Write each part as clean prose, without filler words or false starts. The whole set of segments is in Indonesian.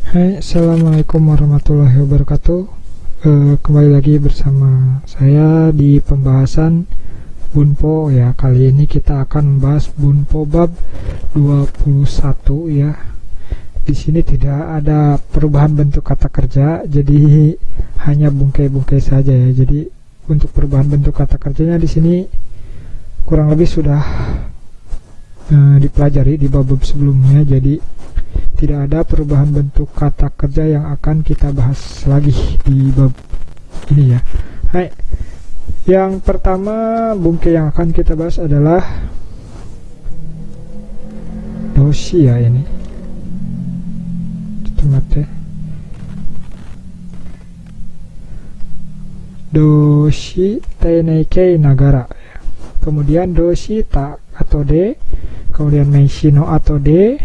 Hai, assalamualaikum warahmatullahi wabarakatuh. Kembali lagi bersama saya di pembahasan Bunpo ya. Kali ini kita akan membahas Bunpo bab 21 ya. Di sini tidak ada perubahan bentuk kata kerja, jadi hanya bungkai-bungkai saja ya. Jadi untuk perubahan bentuk kata kerjanya di sini kurang lebih sudah dipelajari di bab-bab sebelumnya. Jadi tidak ada perubahan bentuk kata kerja yang akan kita bahas lagi di bab ini ya. Hai. Yang pertama bungkai yang akan kita bahas adalah doshi ya ini. Mate. Doshi teneikei nagara. Kemudian doshi ta atau de, kemudian meishi no atau de,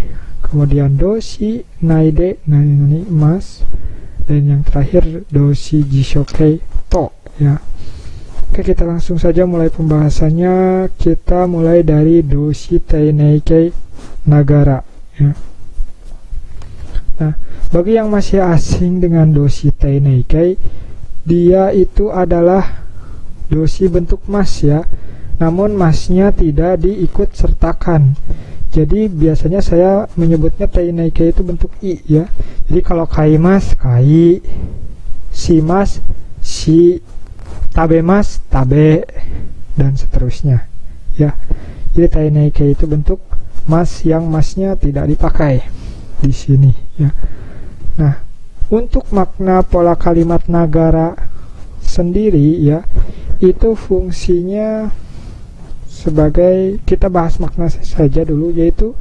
kemudian doshi naide nani mas, dan yang terakhir doshi jishokei to ya. Oke, kita langsung saja mulai pembahasannya. Kita mulai dari doshi teneikei nagara ya. Nah, bagi yang masih asing dengan doshi teneikei, dia itu adalah doshi bentuk mas ya, namun masnya tidak diikut sertakan. Jadi biasanya saya menyebutnya teneikei itu bentuk i ya. Jadi kalau kaimas, kai, shimas, shi, tabemas, tabe, dan seterusnya ya. Jadi teneikei itu bentuk mas yang masnya tidak dipakai di sini ya. Nah, untuk makna pola kalimat nagara sendiri ya, itu fungsinya sebagai, kita bahas makna saja dulu, yaitu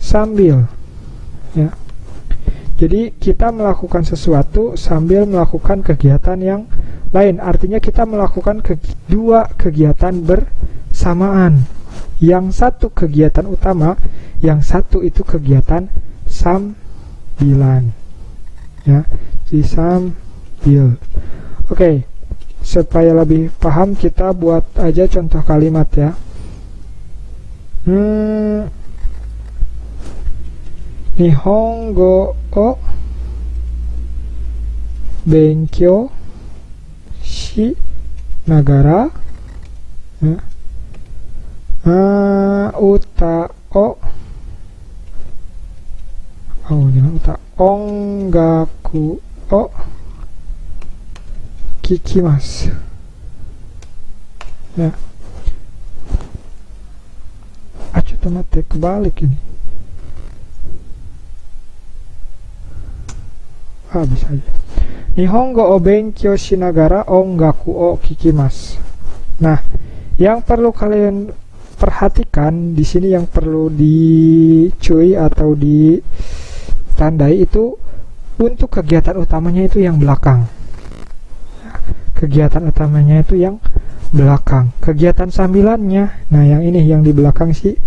sambil ya. Jadi kita melakukan sesuatu sambil melakukan kegiatan yang lain. Artinya kita melakukan dua kegiatan bersamaan. Yang satu kegiatan utama, yang satu itu kegiatan sambilan ya. Jadi sambil. Oke. Supaya lebih paham, kita buat aja contoh kalimat ya. Nihongo o benkyou shi nagara ya. Uta o ongaku o kikimasu ya. Mate, kebalik ini. Bisa aja. Nihongo o benkyou shinagara ongaku o kikimasu. Nah, yang perlu kalian perhatikan di sini, yang perlu dicui atau ditandai itu untuk kegiatan utamanya itu yang belakang. Kegiatan utamanya itu yang belakang. Kegiatan sambilannya, nah yang ini yang di belakang si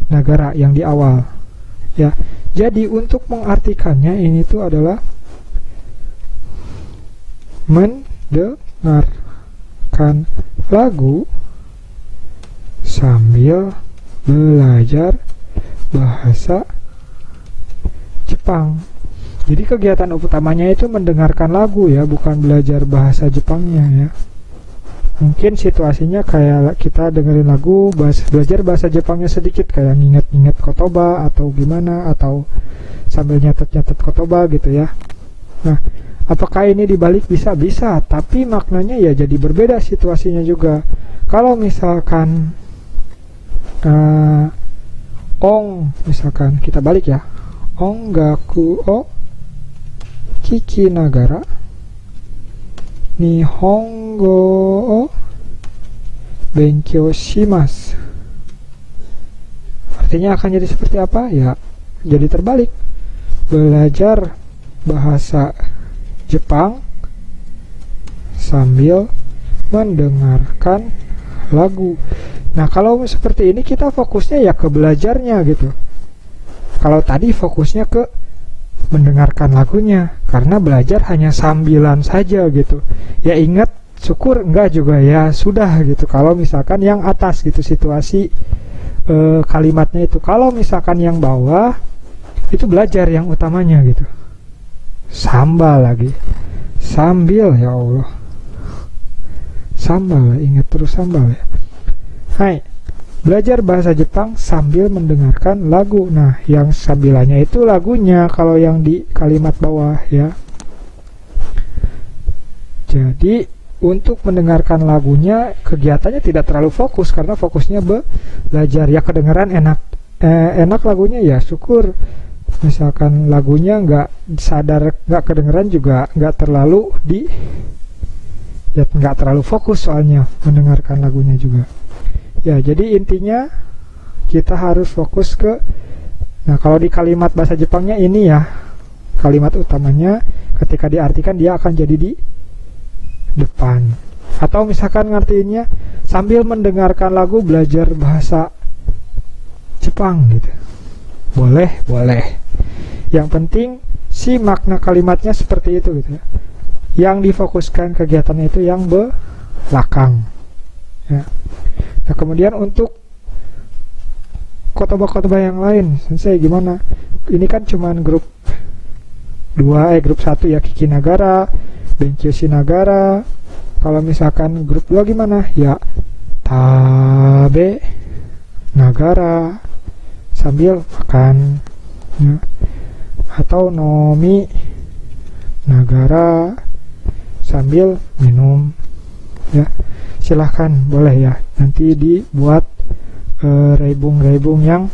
nagara, yang di awal ya. Jadi untuk mengartikannya ini tuh adalah mendengarkan lagu sambil belajar bahasa Jepang. Jadi kegiatan utamanya itu mendengarkan lagu ya, bukan belajar bahasa Jepangnya ya. Mungkin situasinya kayak kita dengerin lagu, belajar bahasa Jepangnya sedikit, kayak nginget-nginget kotoba atau gimana, atau sambil nyatet-nyatet kotoba gitu ya. Nah, apakah ini dibalik? Bisa, tapi maknanya ya jadi berbeda situasinya juga. Kalau misalkan misalkan kita balik ya, ongaku o kiki nagara nihongo o benkyou shimasu. Artinya akan jadi seperti apa? Ya, jadi terbalik. Belajar bahasa Jepang sambil mendengarkan lagu. Nah, kalau seperti ini kita fokusnya ya ke belajarnya gitu. Kalau tadi fokusnya ke mendengarkan lagunya, karena belajar hanya sambilan saja gitu. Ya ingat, syukur enggak juga ya sudah gitu. Kalau misalkan yang atas gitu situasi kalimatnya itu. Kalau misalkan yang bawah itu belajar yang utamanya gitu. Sambal lagi, sambil, ya Allah, sambal, ingat terus sambal ya. Hai, belajar bahasa Jepang sambil mendengarkan lagu. Nah, yang sambilannya itu lagunya kalau yang di kalimat bawah ya. Jadi untuk mendengarkan lagunya kegiatannya tidak terlalu fokus karena fokusnya belajar. Ya kedengeran enak lagunya ya syukur. Misalkan lagunya nggak sadar, nggak kedengeran juga nggak terlalu nggak terlalu fokus soalnya mendengarkan lagunya juga. Ya, jadi intinya kita harus fokus ke, nah kalau di kalimat bahasa Jepangnya ini ya, kalimat utamanya ketika diartikan dia akan jadi di depan. Atau misalkan ngertiinnya sambil mendengarkan lagu belajar bahasa Jepang gitu. Boleh. Yang penting si makna kalimatnya seperti itu gitu ya. Yang difokuskan kegiatannya itu yang belakang. Ya. Nah, kemudian untuk khotbah-khotbah yang lain, sensei gimana? Ini kan cuman grup 1 ya, Kiki Nagara, Benkyoshi Nagara. Kalau misalkan grup 2 gimana? Ya, Tabe Nagara, sambil makan ya. Atau Nomi Nagara, sambil minum ya. Silahkan, boleh ya, nanti dibuat rebung-rebung yang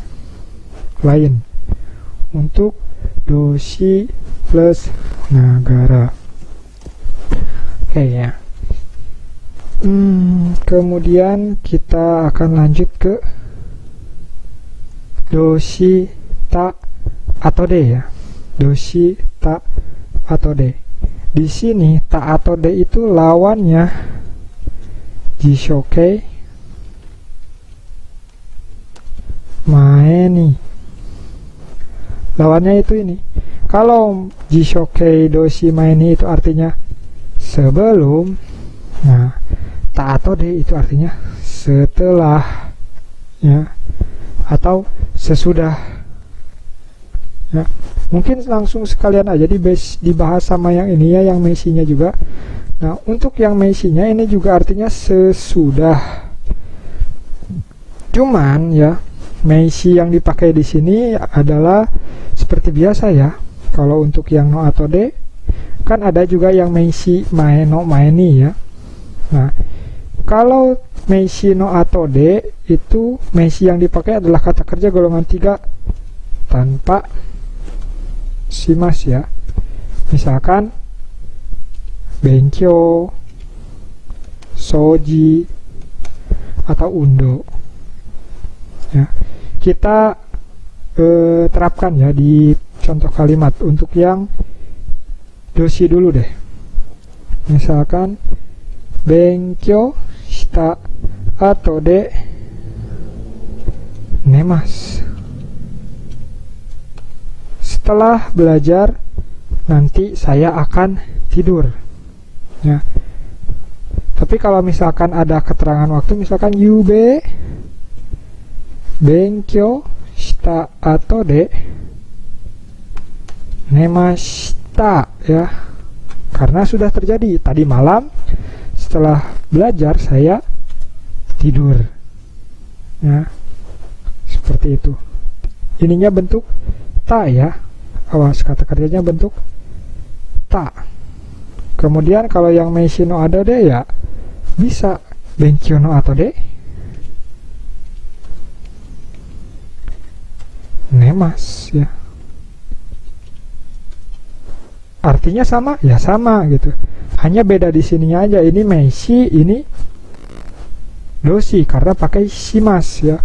lain untuk doshi plus nagara. Oke ya. Kemudian kita akan lanjut ke doshi ta atau de ya. Doshi ta atau de. Di sini ta atau de itu lawannya Jishokei Maeni. Lawannya itu ini. Kalau Jishokei Doshi Maeni itu artinya sebelum. Nah, ta atau de itu artinya setelah ya, atau sesudah ya. Mungkin langsung sekalian aja dibahas sama yang ini ya, yang meisinya juga. Nah, untuk yang meisinya ini juga artinya sesudah. Cuman ya, meisi yang dipakai di sini adalah seperti biasa ya. Kalau untuk yang no atau de, kan ada juga yang meisi mae no maeni ya. Nah, kalau meisi no atau de itu meisi yang dipakai adalah kata kerja golongan 3 tanpa shimas ya. Misalkan benkyo, soji, atau undo ya. Kita terapkan ya di contoh kalimat. Untuk yang doshi dulu deh. Misalkan benkyo shita ato de nemasu. Setelah belajar nanti saya akan tidur ya. Tapi kalau misalkan ada keterangan waktu, misalkan yube benkyo shita ato de nemashita ya, karena sudah terjadi tadi malam setelah belajar saya tidur ya. Seperti itu. Ininya bentuk ta ya. Awas, kata kerjanya bentuk ta. Kemudian kalau yang meisi no ada de ya bisa benkyo no ato de nemas ya. Artinya sama ya, sama gitu. Hanya beda di sininya aja, ini meisi, ini doshi karena pakai shimas ya.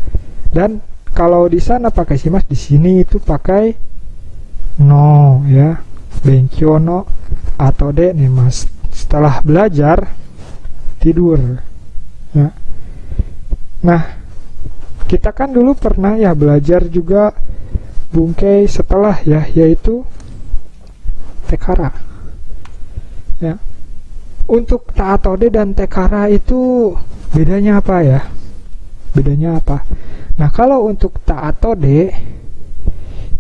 Dan kalau di sana pakai shimas, di sini itu pakai no ya. Benkyo no atau de nemas, setelah belajar tidur ya. Nah, kita kan dulu pernah ya belajar juga bungkei setelah ya, yaitu tekara ya. Untuk ta atau de dan tekara itu bedanya apa ya? Bedanya apa? Nah, kalau untuk ta atau de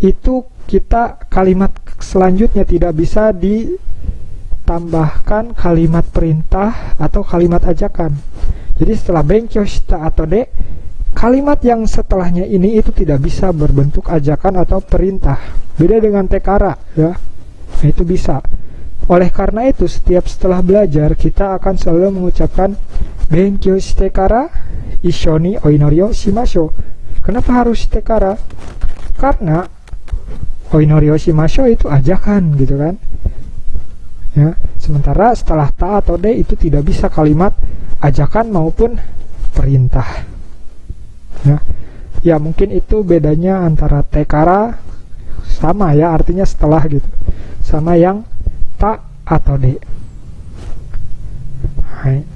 itu kita kalimat selanjutnya tidak bisa ditambahkan kalimat perintah atau kalimat ajakan. Jadi setelah benkyou shita atau de, kalimat yang setelahnya ini itu tidak bisa berbentuk ajakan atau perintah. Beda dengan tekara, ya. Nah, itu bisa. Oleh karena itu, setiap setelah belajar kita akan selalu mengucapkan benkyou shite kara ishoni oinori o shimashou. Kenapa harus shite kara? Karena oinori o shimashou itu ajakan, gitu kan. Ya, sementara setelah ta atau de itu tidak bisa kalimat ajakan maupun perintah. Ya mungkin itu bedanya antara tekara, sama ya artinya setelah gitu, sama yang ta atau de. Hai.